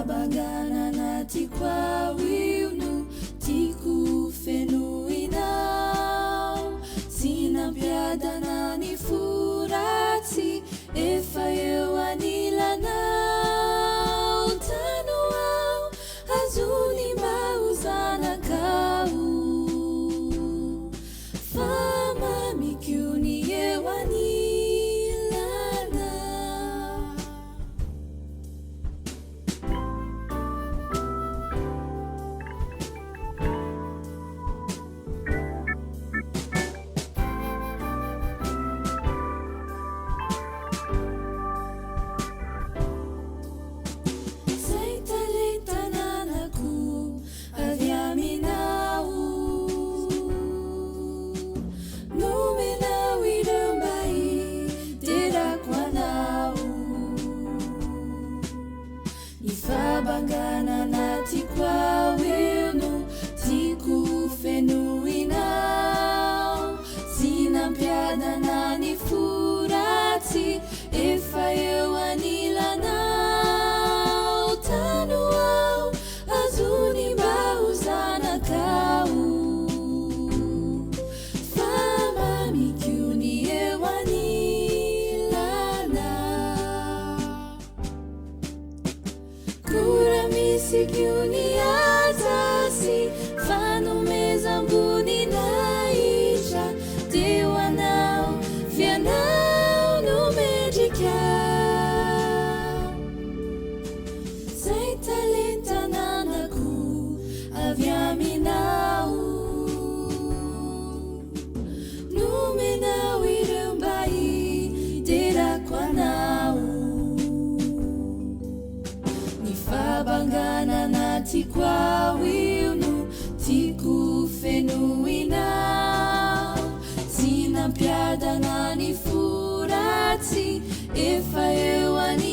Fabangana anaty kwao no tiako fenoinao, tsy nampiadana ny foratsy efa eo anilanao. Tano ao azony mba ho zanakao, fa mamiko ny eo anilana. Zay talentananako avy aminao, nomenao ireo mba hiterako anao. Ny fabangana anaty kwao eo no tiako fenoinao, tsy nampiadana ny foratsy efa eo anilanao. Tano ao azony mba ho zanakao, fa mamiko ny eo anilana. Kura misy kiony atsasy fanomezam-boninahitra teo anao, fianao no mendrika. Zay talentananako avy aminao, nomenao ireo mba hiterako anao. Ny fabangana anaty kwao io no tiako fenoinao, tsy nampiadana ny foratsy efa eo ani